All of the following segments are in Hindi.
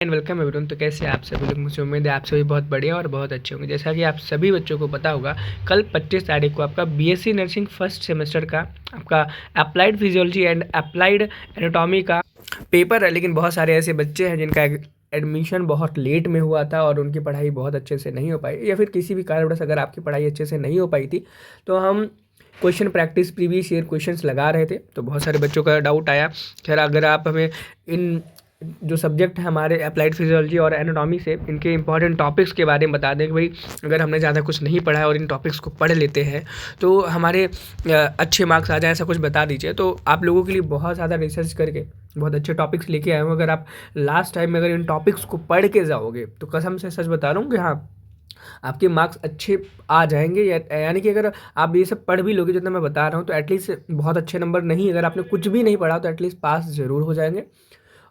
And welcome everyone. तो कैसे आप सभी लोग? मुझे उम्मीद है आप सभी बहुत बढ़िया और बहुत अच्छे होंगे। जैसा कि आप सभी बच्चों को पता होगा, कल 25 तारीख को आपका बीएससी नर्सिंग फर्स्ट सेमेस्टर का आपका applied physiology and applied anatomy का पेपर है। लेकिन बहुत सारे ऐसे बच्चे हैं जिनका एडमिशन बहुत लेट में हुआ था और उनकी पढ़ाई बहुत अच्छे से नहीं हो पाई, या फिर किसी भी कारणवश अगर आपकी पढ़ाई अच्छे से नहीं हो पाई थी तो हम question practice previous year questions लगा रहे थे। तो बहुत सारे बच्चों का डाउट आया, खैर अगर आप हमें इन जो सब्जेक्ट है हमारे अप्लाइड फिजियोलॉजी और एनाटॉमी से, इनके इंपॉर्टेंट टॉपिक्स के बारे में बता दें कि भाई अगर हमने ज़्यादा कुछ नहीं पढ़ा है और इन टॉपिक्स को पढ़ लेते हैं तो हमारे अच्छे मार्क्स आ जाए, ऐसा कुछ बता दीजिए। तो आप लोगों के लिए बहुत ज़्यादा रिसर्च करके बहुत अच्छे टॉपिक्स लेके आए हूँ। अगर आप लास्ट टाइम में अगर इन टॉपिक्स को पढ़ के जाओगे तो कसम से सच बता रहा हूँ कि हाँ, आपके मार्क्स अच्छे आ जाएंगे। यानी कि अगर आप ये सब पढ़ भी लोगे जितना मैं बता रहा हूँ तो एटलीस्ट बहुत अच्छे नंबर नहीं, अगर आपने कुछ भी नहीं पढ़ा तो एटलीस्ट पास ज़रूर हो जाएंगे।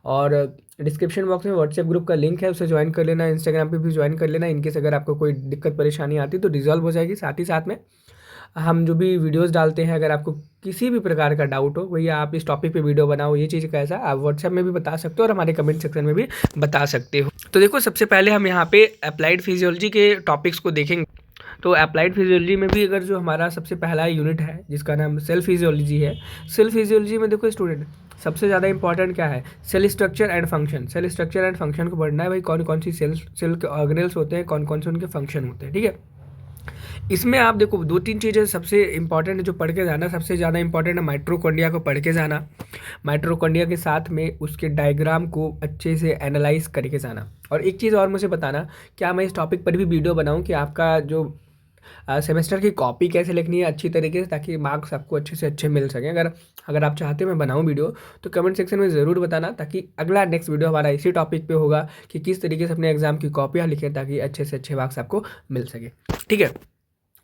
और डिस्क्रिप्शन बॉक्स में व्हाट्सएप ग्रुप का लिंक है, उसे ज्वाइन कर लेना। इंस्टाग्राम पे भी ज्वाइन कर लेना। इनकेस अगर आपको कोई दिक्कत परेशानी आती तो रिजॉल्व हो जाएगी। साथ ही साथ में हम जो भी वीडियोस डालते हैं, अगर आपको किसी भी प्रकार का डाउट हो, भैया आप इस टॉपिक पे वीडियो बनाओ, ये चीज़ कैसा, आप व्हाट्सएप में भी बता सकते हो और हमारे कमेंट सेक्शन में भी बता सकते हो। तो देखो, सबसे पहले हम यहाँ पे अप्लाइड फिजियोलॉजी के टॉपिक्स को देखेंगे। तो अप्लाइड फिजियोलॉजी में भी अगर जो हमारा सबसे पहला यूनिट है जिसका नाम सेल फिजियोलॉजी है, सेल फिजियोलॉजी में देखो स्टूडेंट, सबसे ज़्यादा इंपॉर्टेंट क्या है? Cell structure and function. Cell structure and function को पढ़ना है भाई, कौन कौन सी सेल के ऑर्गेनल्स होते हैं, कौन कौन से उनके फंक्शन होते हैं। ठीक है, इसमें आप देखो दो तीन चीज़ें सबसे इंपॉर्टेंट जो पढ़ के जाना, सबसे ज़्यादा इंपॉर्टेंट है माइट्रोकॉन्ड्रिया को पढ़ के जाना। माइट्रोकॉन्ड्रिया के साथ में उसके डायग्राम को अच्छे से एनालाइज करके जाना। और एक चीज़ और मुझे बताना, क्या मैं इस टॉपिक पर भी वीडियो बनाऊं कि आपका जो सेमेस्टर की कॉपी कैसे लिखनी है अच्छी तरीके से, ताकि मार्क्स आपको अच्छे से अच्छे मिल सकें। अगर आप चाहते हो मैं बनाऊं वीडियो तो कमेंट सेक्शन में ज़रूर बताना, ताकि अगला नेक्स्ट वीडियो हमारा इसी टॉपिक पे होगा कि किस तरीके से अपने एग्जाम की कॉपियाँ लिखें ताकि अच्छे से अच्छे मार्क्स आपको मिल सके। ठीक है,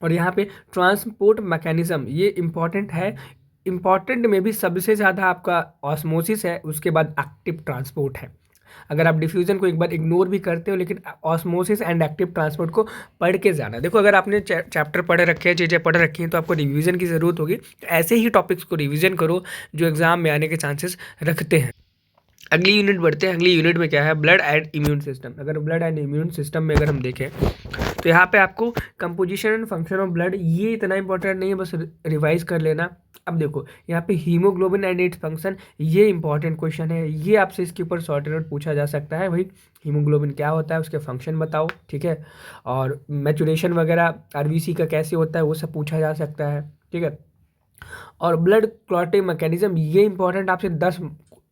और यहाँ पे ट्रांसपोर्ट मैकेनिज्म ये इम्पॉर्टेंट है। इम्पॉर्टेंट में भी सबसे ज़्यादा आपका ऑस्मोसिस है, उसके बाद एक्टिव ट्रांसपोर्ट है। अगर आप डिफ्यूजन को एक बार इग्नोर भी करते हो, लेकिन ऑस्मोसिस एंड एक्टिव ट्रांसपोर्ट को पढ़ के जाना। देखो, अगर आपने चैप्टर पढ़ रखे हैं, चीज़ें पढ़ रखी हैं, तो आपको रिवीजन की ज़रूरत होगी। तो ऐसे ही टॉपिक्स को रिवीजन करो जो एग्जाम में आने के चांसेस रखते हैं। अगली यूनिट बढ़ते हैं। अगली यूनिट में क्या है? Blood and immune system. अगर ब्लड एंड इम्यून सिस्टम में अगर हम देखें तो यहाँ पे आपको composition and function of blood, ये इतना इंपॉर्टेंट नहीं है, बस रिवाइज कर लेना। अब देखो यहाँ पे हीमोग्लोबिन एंड इट्स फंक्शन, ये इंपॉर्टेंट क्वेश्चन है, ये आपसे इसके ऊपर शॉर्ट नोट पूछा जा सकता है। भाई हीमोग्लोबिन क्या होता है, उसके फंक्शन बताओ। ठीक है, और मैचुरेशन वगैरह आरबीसी का कैसे होता है वो सब पूछा जा सकता है। ठीक है, और ब्लड क्लॉटिंग मैकेनिज्म, ये इंपॉर्टेंट, आपसे 10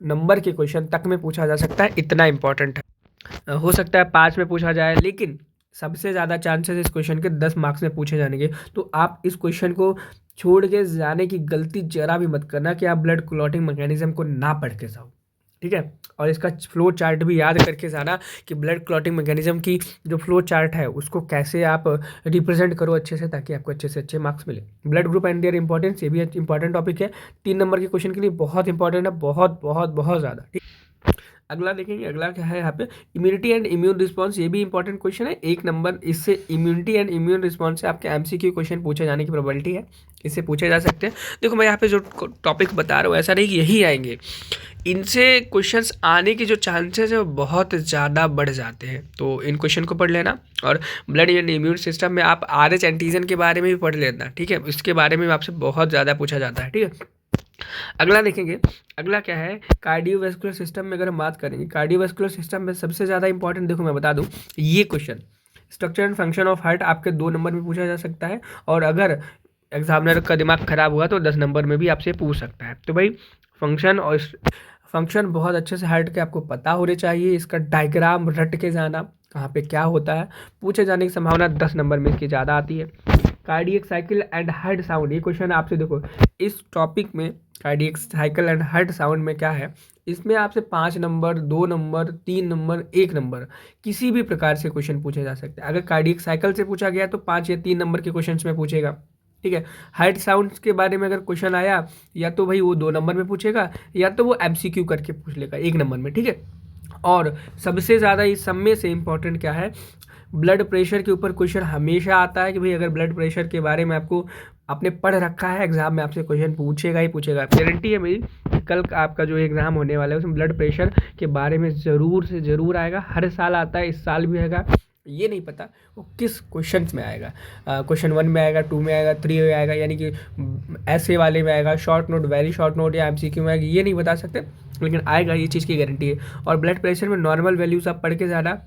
नंबर के क्वेश्चन तक में पूछा जा सकता है, इतना इंपॉर्टेंट है। हो सकता है 5 में पूछा जाए, लेकिन सबसे ज़्यादा चांसेस इस क्वेश्चन के 10 मार्क्स में पूछे जाने के। तो आप इस क्वेश्चन को छोड़ के जाने की गलती जरा भी मत करना कि आप ब्लड क्लॉटिंग मैकेनिज्म को ना पढ़ के जाओ। ठीक है, और इसका फ्लो चार्ट भी याद करके जाना कि ब्लड क्लॉटिंग मैकेनिज्म की जो फ्लो चार्ट है उसको कैसे आप रिप्रेजेंट करो अच्छे से, ताकि आपको अच्छे से अच्छे मार्क्स मिले। Blood group and their importance, ये भी इंपॉर्टेंट टॉपिक है, 3 नंबर के क्वेश्चन के लिए बहुत इंपॉर्टेंट है, बहुत बहुत बहुत ज़्यादा। ठीक, अगला देखेंगे। अगला क्या है यहाँ पे? इम्यूनिटी एंड इम्यून रिस्पॉन्स, ये भी इंपॉर्टेंट क्वेश्चन है। 1 नंबर इससे इम्यूनिटी एंड इम्यून रिस्पॉन्स से आपके एमसीक्यू क्वेश्चन पूछे जाने की प्रोबेबिलिटी है, इससे पूछे जा सकते हैं। देखो, मैं यहाँ पे जो टॉपिक बता रहा हूँ ऐसा नहीं कि यही आएंगे, इनसे क्वेश्चंस आने के जो चांसेस है वो बहुत ज़्यादा बढ़ जाते हैं। तो इन क्वेश्चन को पढ़ लेना। और ब्लड एंड इम्यून सिस्टम में आप आरएच एंटीजन के बारे में भी पढ़ लेना। ठीक है, इसके बारे में आपसे बहुत ज़्यादा पूछा जाता है। ठीक है, अगला देखेंगे। अगला क्या है? कार्डियोवैस्कुलर सिस्टम में अगर हम बात करेंगे, कार्डियोवैस्कुलर सिस्टम में सबसे ज़्यादा इंपॉर्टेंट, देखो मैं बता दूं, ये question structure and function of heart आपके 2 नंबर में पूछा जा सकता है, और अगर एग्जामिनर का दिमाग खराब हुआ तो 10 नंबर में भी आपसे पूछ सकता है। तो भाई फंक्शन और फंक्शन बहुत अच्छे से हार्ट के आपको पता होने चाहिए। इसका डायग्राम रट के जाना, कहाँ पे क्या होता है, पूछे जाने की संभावना 10 नंबर में इसकी ज़्यादा आती है। Cardiac cycle and heart sound, ये क्वेश्चन आपसे देखो इस टॉपिक में, cardiac cycle and heart sound में क्या है, इसमें आपसे 5 नंबर, 2 नंबर, 3 नंबर, 1 नंबर किसी भी प्रकार से क्वेश्चन पूछे जा सकते हैं। अगर कार्डियक साइकिल से पूछा गया तो 5 या 3 नंबर के क्वेश्चन में पूछेगा। ठीक है, हार्ट साउंड्स के बारे में अगर क्वेश्चन आया, या तो भाई वो 2 नंबर में पूछेगा, या तो वो एमसीक्यू करके पूछ लेगा 1 नंबर में। ठीक है, और सबसे ज़्यादा इस सब में से इम्पॉर्टेंट क्या है? ब्लड प्रेशर के ऊपर क्वेश्चन हमेशा आता है कि भाई अगर ब्लड प्रेशर के बारे में आपको आपने पढ़ रखा है, एग्जाम में आपसे क्वेश्चन पूछेगा ही पूछेगा, गारंटी है मेरी। कल आपका जो एग्ज़ाम होने वाला है उसमें ब्लड प्रेशर के बारे में ज़रूर से ज़रूर आएगा। हर साल आता है, इस साल भी आएगा, ये नहीं पता वो किस क्वेश्चन में आएगा। क्वेश्चन 1 में आएगा, 2 में आएगा, 3 में आएगा, यानी कि ऐसे वाले में आएगा, short note, very short note या MCQ में आएगा, ये नहीं बता सकते, लेकिन आएगा, ये चीज़ की गारंटी है। और ब्लड प्रेशर में नॉर्मल वैल्यूज़ आप पढ़ के जाना,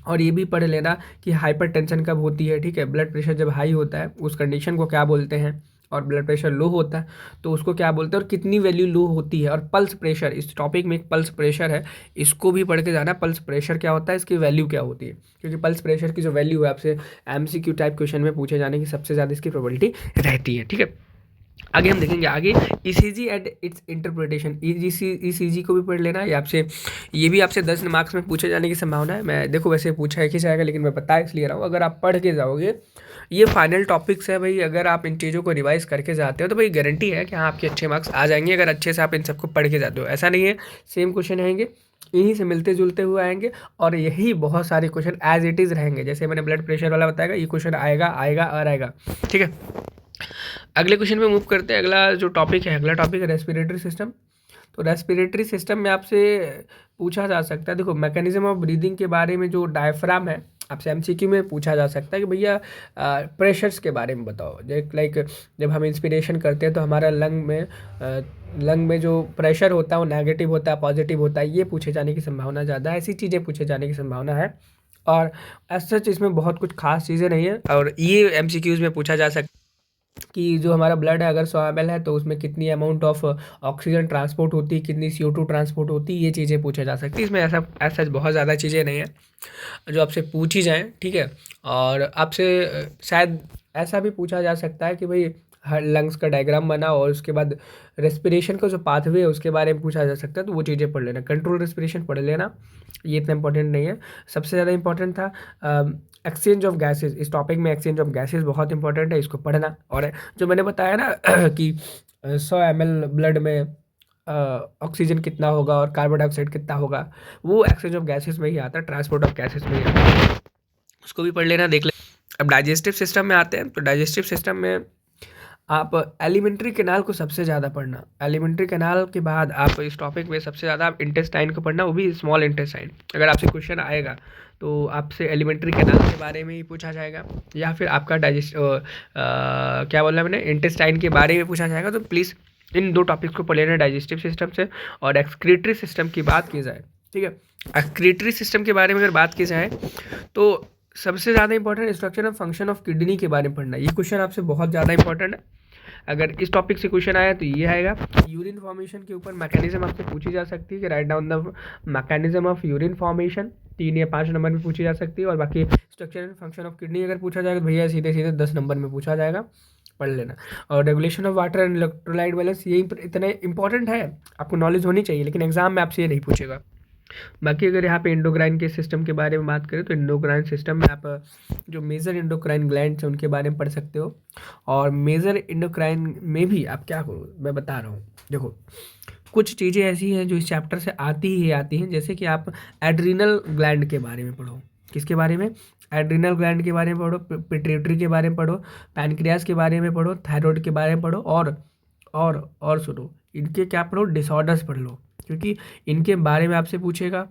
और ये भी पढ़ लेना कि हाइपर टेंशन कब होती है, ठीक है। ब्लड प्रेशर जब हाई होता है उस कंडीशन को क्या बोलते हैं, और ब्लड प्रेशर लो होता है तो उसको क्या बोलते हैं, और कितनी वैल्यू लो होती है। और पल्स प्रेशर, इस टॉपिक में एक पल्स प्रेशर है, इसको भी पढ़ के जाना, पल्स प्रेशर क्या होता है, इसकी वैल्यू क्या होती है, क्योंकि पल्स प्रेशर की जो वैल्यू है आपसे MCQ टाइप क्वेश्चन में पूछे जाने की सबसे ज़्यादा इसकी प्रोबेबिलिटी रहती है, ठीक है। आगे हम देखेंगे, आगे ECG and it's interpretation, ECG को भी पढ़ लेना, ये भी आपसे 10 मार्क्स में पूछे जाने की संभावना है। मैं देखो वैसे पूछा एक ही जाएगा, लेकिन मैं बता इसलिए रहा हूँ, अगर आप पढ़ के जाओगे, ये फाइनल टॉपिक्स है भाई, अगर आप इन चीज़ों को रिवाइज करके जाते हो तो भाई गारंटी है कि हाँ आपके अच्छे मार्क्स आ जाएंगे, अगर अच्छे से आप इन सबको पढ़ के जाते हो। ऐसा नहीं है सेम क्वेश्चन आएंगे, यहीं से मिलते जुलते हुए आएंगे, और यही बहुत सारे क्वेश्चन एज इट इज़ रहेंगे। जैसे मैंने ब्लड प्रेशर वाला बताया, ये क्वेश्चन आएगा आएगा और आएगा, ठीक है। अगले क्वेश्चन पे मूव करते हैं। अगला जो टॉपिक है, अगला टॉपिक है रेस्पिरेटरी सिस्टम। तो रेस्पिरेटरी सिस्टम में आपसे पूछा जा सकता है, देखो मैकेनिज्म ऑफ ब्रीदिंग के बारे में, जो डायफ्राम है आपसे MCQ में पूछा जा सकता है कि भैया प्रेशर्स के बारे में बताओ। लाइक जब हम इंस्पिरेशन करते हैं तो हमारा लंग में जो प्रेशर होता है वो नेगेटिव होता है, पॉजिटिव होता है, ये पूछे जाने की संभावना ज़्यादा है, ऐसी चीज़ें पूछे जाने की संभावना है। और एज सच इसमें बहुत कुछ खास चीज़ें नहीं है, और ये MCQs में पूछा जा सकता है कि जो हमारा ब्लड है अगर 100 ml है तो उसमें कितनी अमाउंट ऑफ ऑक्सीजन ट्रांसपोर्ट होती है, कितनी CO2 ट्रांसपोर्ट होती है, ये चीज़ें पूछा जा सकती है। इसमें ऐसा बहुत ज़्यादा चीज़ें नहीं है जो आपसे पूछी जाएँ, ठीक है। और आपसे शायद ऐसा भी पूछा जा सकता है कि भाई हर लंग्स का डायग्राम बना, और उसके बाद रेस्पिरेशन का जो पाथवे है उसके बारे में पूछा जा सकता है, तो वो चीज़ें पढ़ लेना। कंट्रोल रेस्पिरेशन पढ़ लेना, ये इतना इंपॉर्टेंट नहीं है। सबसे ज़्यादा इंपॉर्टेंट था एक्सचेंज ऑफ गैसेस, इस टॉपिक में एक्सचेंज ऑफ गैसेस बहुत इंपॉर्टेंट है, इसको पढ़ना। और जो मैंने बताया ना कि 100 ml ब्लड में ऑक्सीजन कितना होगा और कार्बन डाइऑक्साइड कितना होगा, वो एक्सचेंज ऑफ गैसेस में ही आता है, ट्रांसपोर्ट ऑफ गैसेस में ही आता है, उसको भी पढ़ लेना, देख ले। अब डाइजेस्टिव सिस्टम में आते हैं, तो डाइजेस्टिव सिस्टम में आप एलिमेंट्री कैनाल को सबसे ज़्यादा पढ़ना। एलिमेंट्री कैनाल के बाद आप इस टॉपिक में सबसे ज़्यादा आप इंटेस्टाइन को पढ़ना, वो भी स्मॉल इंटेस्टाइन। अगर आपसे क्वेश्चन आएगा तो आपसे एलिमेंट्री कैनाल के बारे में ही पूछा जाएगा, या फिर आपका क्या बोला मैंने, इंटेस्टाइन के बारे में पूछा जाएगा। तो प्लीज़ इन 2 टॉपिक्स को पढ़ लेना, डाइजेस्टिव सिस्टम से। और एक्सक्रीटरी सिस्टम की बात की जाए, ठीक है, एक्सक्रीटरी सिस्टम के बारे में अगर बात की जाए तो सबसे ज़्यादा important structure of function of kidney के बारे में पढ़ना। ये क्वेश्चन आपसे बहुत ज़्यादा इंपॉर्टेंट है, अगर इस टॉपिक से क्वेश्चन आया तो ये आएगा। यूरिन फॉर्मेशन के ऊपर मैकेनिज्म आपसे पूछी जा सकती है कि write down the mechanism of urine formation, 3 या 5 नंबर में पूछी जा सकती है। और बाकी structure and function of kidney अगर पूछा जाएगा तो भैया सीधे सीधे 10 नंबर में पूछा जाएगा, पढ़ लेना। और regulation of water and electrolyte balance, ये इतना इंपॉर्टेंट है, आपको नॉलेज होनी चाहिए, लेकिन एग्जाम में आपसे ये नहीं पूछेगा। बाकी अगर यहाँ पे एंडोक्राइन के सिस्टम के बारे में बात करें तो एंडोक्राइन सिस्टम में आप जो मेजर एंडोक्राइन ग्लैंड्स हैं उनके बारे में पढ़ सकते हो। और मेजर एंडोक्राइन में भी आप क्या करो, मैं बता रहा हूँ, देखो कुछ चीज़ें ऐसी हैं जो इस चैप्टर से आती हैं, जैसे कि आप एड्रिनल ग्लैंड के बारे में पढ़ो। किसके बारे में? एड्रिनल ग्लैंड के बारे में पढ़ो, पिट्यूटरी के बारे में पढ़ो, पैनक्रियास के बारे में पढ़ो, थायराइड के बारे में पढ़ो, और सुनो, इनके क्या पढ़ो, डिसऑर्डर्स पढ़ लो, क्योंकि इनके बारे में आपसे पूछेगा,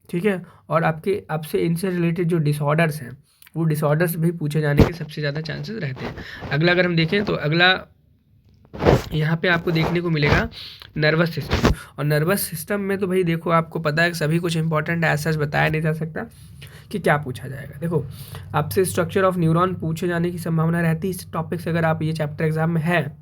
ठीक है। और आपसे इनसे रिलेटेड जो डिसऑर्डर्स हैं वो डिसऑर्डर्स भी पूछे जाने के सबसे ज़्यादा चांसेस रहते हैं। अगला अगर हम देखें तो अगला यहाँ पे आपको देखने को मिलेगा नर्वस सिस्टम। और नर्वस सिस्टम में तो भाई देखो, आपको पता है कि सभी कुछ इंपॉर्टेंट है, ऐसा बताया नहीं जा सकता कि क्या पूछा जाएगा। देखो आपसे स्ट्रक्चर ऑफ न्यूरॉन पूछे जाने की संभावना रहती है इस टॉपिक से, अगर आप ये चैप्टर एग्जाम में है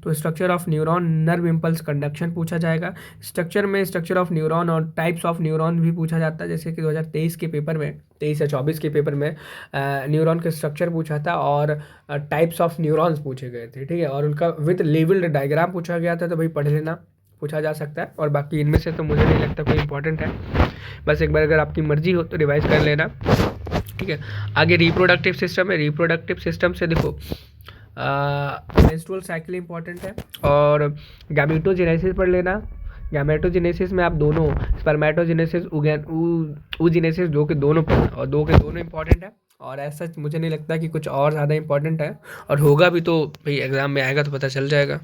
तो structure of neuron, nerve impulse conduction पूछा जाएगा। स्ट्रक्चर में स्ट्रक्चर ऑफ न्यूरॉन और टाइप्स ऑफ न्यूरॉन भी पूछा जाता है, जैसे कि 2023 के पेपर में, 23 या 24 के पेपर में न्यूरॉन का स्ट्रक्चर पूछा था और टाइप्स ऑफ न्यूरॉन्स पूछे गए थे, ठीक है। और उनका विद लेवल्ड डायग्राम पूछा गया था, तो भाई पढ़ लेना, पूछा जा सकता है। और बाकी इनमें से तो मुझे नहीं लगता कोई इंपॉर्टेंट है, बस एक बार अगर आपकी मर्जी हो तो रिवाइज कर लेना, ठीक है। आगे रिप्रोडक्टिव सिस्टम है। रिप्रोडक्टिव सिस्टम से देखो मेंस्ट्रुअल साइकिल इंपॉर्टेंट है, और गैमेटोजेनेसिस पढ़ लेना। गैमेटोजेनेसिस में आप दोनों स्पर्मेटोजेनेसिस, oogenesis, 2 के दोनों पढ़ना, और 2 के दोनों इंपॉर्टेंट है। और ऐसा मुझे नहीं लगता कि कुछ और ज़्यादा इंपॉर्टेंट है, और होगा भी तो भाई एग्ज़ाम में आएगा तो पता चल जाएगा।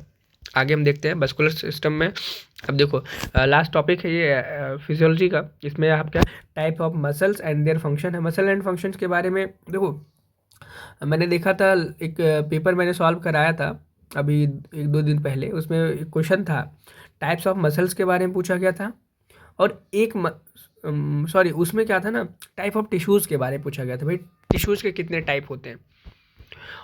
आगे हम देखते हैं मस्कुलर सिस्टम में। अब देखो लास्ट टॉपिक है ये फिजियोलॉजी का। इसमें आपका type of muscles and their function है। मसल एंड फंक्शंस के बारे में देखो, मैंने देखा था एक पेपर मैंने सॉल्व कराया था अभी 1-2 दिन पहले। उसमें एक क्वेश्चन था, टाइप्स ऑफ मसल्स के बारे में पूछा गया था, और एक सॉरी उसमें क्या था ना, टाइप ऑफ टिश्यूज़ के बारे में पूछा गया था। भाई टिश्यूज़ के कितने टाइप होते हैं,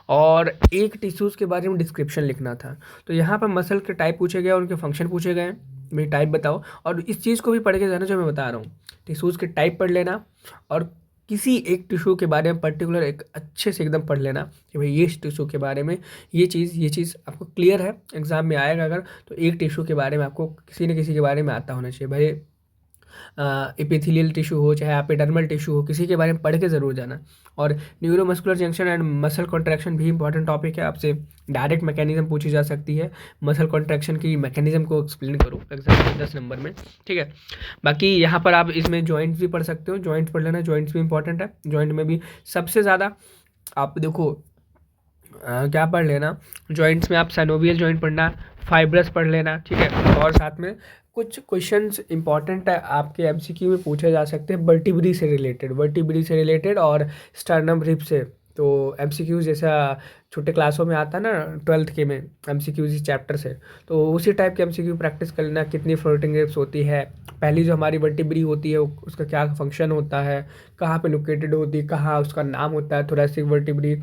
और एक टिश्यूज़ के बारे में डिस्क्रिप्शन लिखना था। तो यहाँ पर मसल के टाइप पूछे गए और उनके फंक्शन पूछे गए। भाई टाइप बताओ, और इस चीज़ को भी पढ़ के जाना जो मैं बता रहा हूँ। टिश्यूज़ के टाइप पढ़ लेना, और किसी एक टिश्यू के बारे में पर्टिकुलर एक अच्छे से एकदम पढ़ लेना कि भाई ये टिश्यू के बारे में ये चीज़ आपको क्लियर है, एग्जाम में आएगा अगर तो एक टिश्यू के बारे में आपको किसी न किसी के बारे में आता होना चाहिए। भाई एपिथेलियल टिश्यू हो चाहे एपिडर्मल टिश्यू हो, किसी के बारे में पढ़ के ज़रूर जाना। और neuromuscular junction and muscle contraction भी इंपॉर्टेंट टॉपिक है। आपसे डायरेक्ट मैकेनिज्म पूछी जा सकती है, मसल कॉन्ट्रैक्शन की मैकेनिज्म को एक्सप्लेन करो एग्जाम में 10 नंबर में, ठीक है। बाकी यहाँ पर आप इसमें जॉइंट्स भी पढ़ सकते हो, जॉइंट्स पढ़ लेना, जॉइंट्स भी इंपॉर्टेंट है। जॉइंट में भी सबसे ज़्यादा आप देखो क्या पढ़ लेना, जॉइंट्स में आप साइनोवियल जॉइंट पढ़ना, फाइब्रस पढ़ लेना, ठीक है। और साथ में कुछ क्वेश्चंस इंपॉर्टेंट है आपके एमसीक्यू में पूछे जा सकते हैं वर्टिब्री से रिलेटेड और स्टर्नम रिब से। तो एमसीक्यू जैसा छोटे क्लासों में आता है ना 12th के में एमसीक्यू इस चैप्टर से, तो उसी टाइप के एमसीक्यू प्रैक्टिस कर लेना। कितनी फ्लोटिंग रिब्स होती है, पहली जो हमारी वर्टिब्री होती है उसका क्या फंक्शन होता है, कहाँ पे लोकेटेड होती है, कहाँ उसका नाम होता है, थोरेसिक वर्टिब्री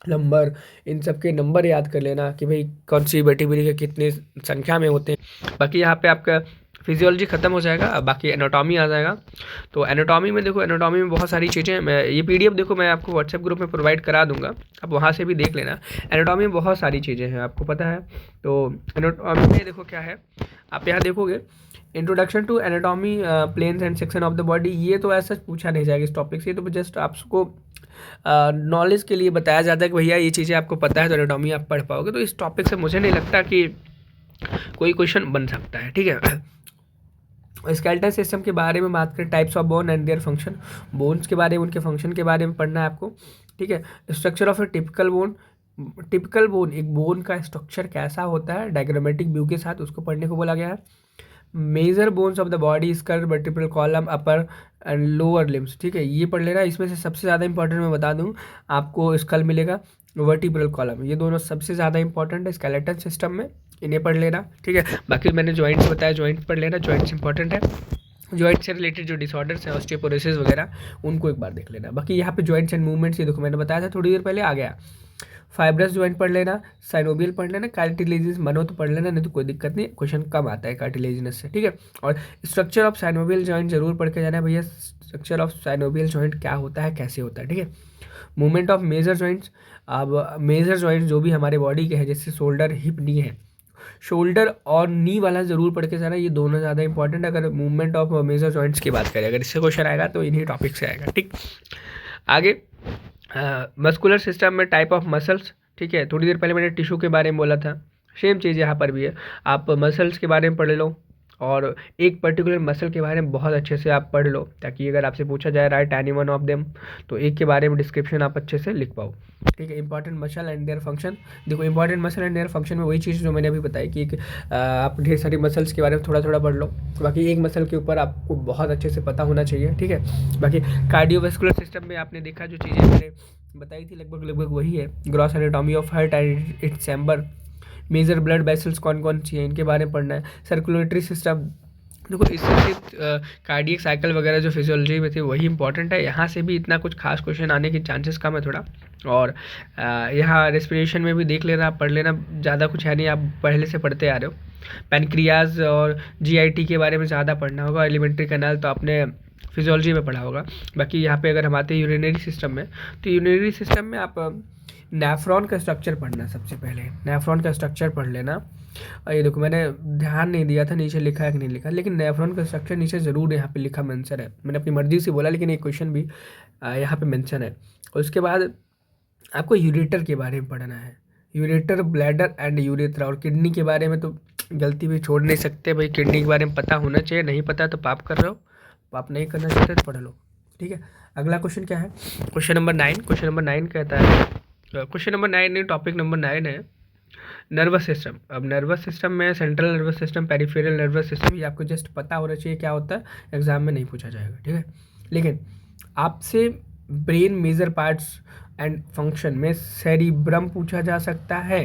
नंबर, इन सब के नंबर याद कर लेना कि भाई कौन सी वर्टिब्री के कितनी संख्या में होते हैं। बाकी यहाँ पे आपका फिजियोलॉजी खत्म हो जाएगा, अब बाकी एनाटॉमी आ जाएगा। तो एनाटॉमी में देखो, एनाटॉमी में बहुत सारी चीज़ें, मैं ये पीडीएफ देखो मैं आपको व्हाट्सएप ग्रुप में प्रोवाइड करा दूंगा, आप वहाँ से भी देख लेना। एनाटॉमी में बहुत सारी चीज़ें हैं, आपको पता है। तो एनाटॉमी में देखो क्या है, आप यहाँ देखोगे introduction to anatomy planes and section of the body. ये तो ऐसा पूछा नहीं जाएगा इस टॉपिक से, तो जस्ट आपको नॉलेज के लिए बताया जाता है कि भैया ये चीज़ें आपको पता है तो एनाटॉमी आप पढ़ पाओगे। तो इस टॉपिक से मुझे नहीं लगता कि कोई क्वेश्चन बन सकता है, ठीक है। स्केलेटल सिस्टम के बारे में बात करें, types of bone and their function, bones के बारे में उनके फंक्शन के बारे में पढ़ना है आपको, ठीक है। Structure of A typical bone, typical bone एक बोन का स्ट्रक्चर कैसा होता है डायग्रामेटिक व्यू के साथ, उसको पढ़ने को बोला गया है। Major bones of the body, skull, vertebral column, upper and lower limbs, ठीक है, ये पढ़ लेना। इसमें से सबसे ज़्यादा इंपॉर्टेंट मैं बता दूं आपको, स्कल मिलेगा, वर्टिब्रल कॉलम, ये दोनों सबसे ज़्यादा इंपॉर्टेंट है स्केलेटल सिस्टम में, इन्हें पढ़ लेना, ठीक है। बाकी मैंने जॉइंट्स बताया, जॉइंट्स पढ़ लेना, जॉइंट्स इंपॉर्टेंट है। जॉइंट से रिलेटेड जो डिसऑर्डर्स हैं ऑस्टियोपोरोसिस वगैरह, उनको एक बार देख लेना। बाकी यहाँ पे जॉइंट्स एंड मूवमेंट्स, ये देखो मैंने बताया था थोड़ी देर पहले, आ गया। फाइब्रस जॉइंट पढ़ लेना, साइनोवियल पढ़ लेना, कार्टिलेजिनस मनो तो पढ़ लेना, नहीं तो कोई दिक्कत नहीं, क्वेश्चन कम आता है कार्टिलेजिनस से, ठीक है। और स्ट्रक्चर ऑफ साइनोवियल जॉइंट जरूर पढ़ के जाना है भैया, स्ट्रक्चर ऑफ साइनोवियल जॉइंट क्या होता है, कैसे होता है, ठीक है। मूवमेंट ऑफ मेजर जॉइंट्स, अब मेजर जॉइंट्स जो भी हमारे बॉडी के हैं, जैसे शोल्डर, हिप, नी है, शोल्डर और नी वाला जरूर पढ़ के जाना, ये दोनों ज़्यादा इंपॉर्टेंट है। अगर मूवमेंट ऑफ मेजर जॉइंट्स की बात करें, अगर इससे क्वेश्चन आएगा तो इन्हीं टॉपिक से आएगा, ठीक। आगे मस्कुलर सिस्टम में टाइप ऑफ मसल्स, ठीक है। थोड़ी देर पहले मैंने टिश्यू के बारे में बोला था, सेम चीज़ यहाँ पर भी है। आप मसल्स के बारे में पढ़ लो, और एक पर्टिकुलर मसल के बारे में बहुत अच्छे से आप पढ़ लो, ताकि अगर आपसे पूछा जाए right any one of them, तो एक के बारे में डिस्क्रिप्शन आप अच्छे से लिख पाओ, ठीक है। Important muscle and their function, देखो important muscle and their function में वही चीज़ जो मैंने अभी बताई कि आप ढेर सारी मसल्स के बारे में थोड़ा थोड़ा पढ़ लो, बाकी एक मसल के ऊपर आपको बहुत अच्छे से पता होना चाहिए, ठीक है। बाकी कार्डियोवास्कुलर सिस्टम में आपने देखा जो चीज़ें मैंने बताई थी लगभग वही है। Gross anatomy of heart and its chamber, major blood vessels कौन कौन सी हैं, इनके बारे में पढ़ना है। सर्कुलेटरी सिस्टम, देखो इससे सिर्फ कार्डियक साइकिल वगैरह जो फिजियोलॉजी में थी वही इंपॉर्टेंट है, यहाँ से भी इतना कुछ खास क्वेश्चन आने की चांसेस कम है थोड़ा। और यहाँ रेस्पिरेशन में भी देख लेना, पढ़ लेना, ज़्यादा कुछ है नहीं, आप पहले से पढ़ते आ रहे हो। पैनक्रियाज और जीआईटी के बारे में ज़्यादा पढ़ना होगा, एलिमेंट्री कैनाल तो आपने फिजियोलॉजी में पढ़ा होगा। बाकी यहाँ पे अगर हम आते हैं यूरिनरी सिस्टम में, तो यूरिनरी सिस्टम में आप नेफ्रॉन का स्ट्रक्चर पढ़ना, सबसे पहले नेफ्रॉन का स्ट्रक्चर पढ़ लेना। और ये देखो मैंने ध्यान नहीं दिया था नीचे लिखा है कि नहीं लिखा, लेकिन नेफ्रॉन का स्ट्रक्चर नीचे ज़रूर यहाँ पे लिखा मेंशन है, मैंने अपनी मर्जी से बोला लेकिन एक क्वेश्चन भी यहाँ पे मेंशन है। और उसके बाद आपको यूरेटर के बारे में पढ़ना है, यूरेटर, ब्लैडर एंड यूरेथ्रा। और किडनी के बारे में तो गलती भी छोड़ नहीं सकते भाई, किडनी के बारे में पता होना चाहिए, नहीं पता तो पाप कर रहे हो, पाप नहीं करना चाहते तो पढ़ लो। ठीक है। अगला क्वेश्चन क्या है, क्वेश्चन नंबर 9। क्वेश्चन नंबर 9 कहता है, क्वेश्चन नंबर 9 नहीं, टॉपिक नंबर 9 है नर्वस सिस्टम। अब नर्वस सिस्टम में central nervous system, peripheral nervous system, ये आपको जस्ट पता होना चाहिए क्या होता है, एग्जाम में नहीं पूछा जाएगा, ठीक है। लेकिन आपसे brain major parts and function में सेरिब्रम पूछा जा सकता है,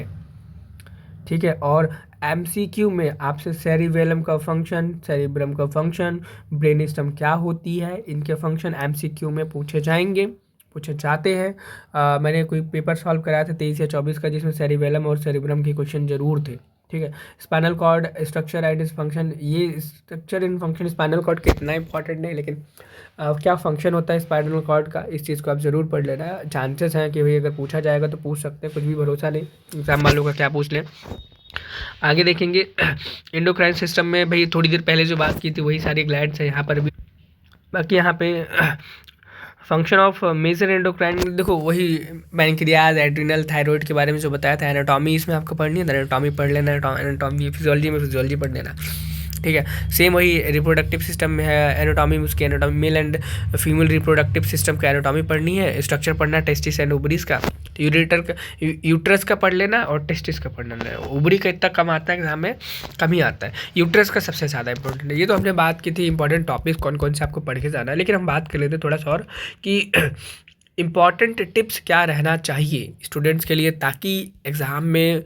ठीक है। और एमसीक्यू में आपसे सेरिबेलम का फंक्शन, सेरिब्रम का फंक्शन, ब्रेन स्टेम क्या होती है, इनके फंक्शन एमसीक्यू में पूछे जाएंगे, पूछे जाते हैं। मैंने कोई पेपर सॉल्व कराया था 23 या 24 का, जिसमें सेरिबेलम और सेरिब्रम के क्वेश्चन जरूर थे, ठीक है। Spinal cord structure and its function, ये structure in function spinal cord के इतना इंपॉर्टेंट नहीं, लेकिन क्या फंक्शन होता है स्पाइनल कॉर्ड का, इस चीज़ को आप ज़रूर पढ़ लेना। चांसेस हैं कि भाई अगर पूछा जाएगा तो पूछ सकते हैं, कुछ भी भरोसा नहीं, एग्जाम वालों का क्या पूछ लें। आगे देखेंगे एंडोक्राइन सिस्टम में भाई थोड़ी देर पहले जो बात की थी वही सारी ग्लैंड्स है यहाँ पर भी। बाकी यहाँ पे फंक्शन ऑफ मेजर एंडोक्राइन, देखो वही पैंक्रियाज, एड्रिनल, थायराइड के बारे में जो बताया था। एनाटॉमी इसमें आपको पढ़नी है, एनाटॉमी पढ़ लेना, एनाटॉमी फिजियोलॉजी में फिजियोलॉजी पढ़ लेना, ठीक है। सेम वही रिप्रोडक्टिव सिस्टम में है एनाटॉमी, उसकी anatomy, male and female reproductive system का एनाटॉमी पढ़नी है, स्ट्रक्चर पढ़ना है टेस्टिस एंड ओवरीज का, यूरेटर का, यूट्रस का पढ़ लेना और टेस्टिस का पढ़ लेना है। ओवरी का इतना कम आता है एग्जाम में, कम ही आता है, यूट्रस का सबसे ज़्यादा इंपॉर्टेंट है। ये तो हमने बात की थी इंपॉर्टेंट टॉपिक कौन कौन से आपको पढ़ के जाना है, लेकिन हम बात कर लेते थोड़ा सा और कि इम्पॉर्टेंट टिप्स क्या रहना चाहिए स्टूडेंट्स के लिए ताकि एग्ज़ाम में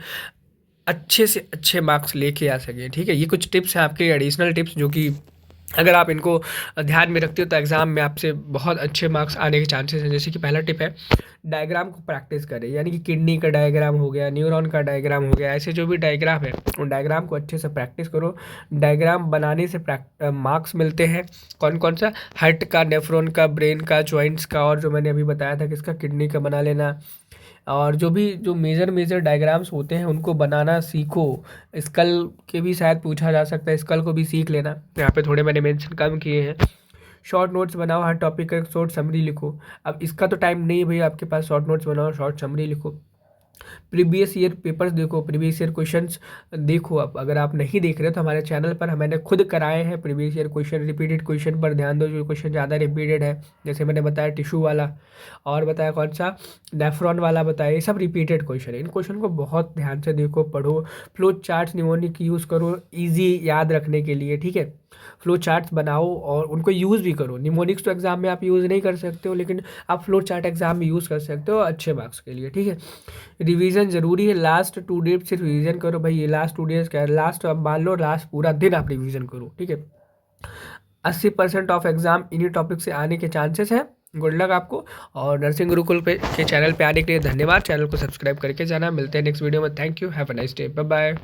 अच्छे से अच्छे मार्क्स लेके आ सके, ठीक है। ये कुछ टिप्स हैं आपके एडिशनल टिप्स, जो कि अगर आप इनको ध्यान में रखते हो तो एग्ज़ाम में आपसे बहुत अच्छे मार्क्स आने के चांसेस हैं। जैसे कि पहला टिप है, डायग्राम को प्रैक्टिस करें, यानी कि किडनी का डायग्राम हो गया, न्यूरॉन का डायग्राम हो गया, ऐसे जो भी डायग्राम है उन डायग्राम को अच्छे से प्रैक्टिस करो। डायग्राम बनाने से मार्क्स मिलते हैं। कौन कौन सा, हार्ट का, नेफ्रॉन का, ब्रेन का, जॉइंट्स का, और जो मैंने अभी बताया था किसका, किडनी का बना लेना। और जो भी जो मेजर डायग्राम्स होते हैं उनको बनाना सीखो। स्कल के भी शायद पूछा जा सकता है, स्कल को भी सीख लेना। यहाँ पे थोड़े मैंने मेंशन कम किए हैं। शॉर्ट नोट्स बनाओ, हर टॉपिक का शॉर्ट समरी लिखो। अब इसका तो टाइम नहीं है भैया आपके पास, शॉर्ट नोट्स बनाओ, शॉर्ट समरी लिखो। प्रीवियस ईयर पेपर्स देखो, प्रीवियस ईयर क्वेश्चंस देखो। अब अगर आप नहीं देख रहे तो हमारे चैनल पर मैंने खुद कराए हैं previous year question, repeated question पर ध्यान दो, जो क्वेश्चन ज़्यादा रिपीटेड है, जैसे मैंने बताया टिश्यू वाला, और बताया कौन सा, नेफ्रॉन वाला बताया, ये सब रिपीटेड क्वेश्चन है। इन क्वेश्चन को बहुत ध्यान से देखो, पढ़ो। फ्लो चार्ट्स निमोनिक यूज़ करो ईजी याद रखने के लिए, ठीक है। फ्लो चार्ट्स बनाओ और उनको यूज़ भी करो। निमोनिक्स तो एग्जाम में आप यूज़ नहीं कर सकते हो, लेकिन आप फ्लो चार्ट एग्जाम में यूज़ कर सकते हो अच्छे मार्क्स के लिए, ठीक है। रिवीजन ज़रूरी है, लास्ट 2 डेज सिर्फ रिवीजन करो भाई। ये लास्ट 2 डेज क्या है, लास्ट अब मान लो लास्ट पूरा दिन आप रिवीजन करो, ठीक है। 80% ऑफ एग्जाम इन्हीं टॉपिक से आने के चांसेस हैं। गुड लक आपको। और नर्सिंग गुरुकुल पे के चैनल पे आने के लिए धन्यवाद। चैनल को सब्सक्राइब करके जाना। मिलते हैं नेक्स्ट वीडियो में। Thank you, have a nice day, bye bye.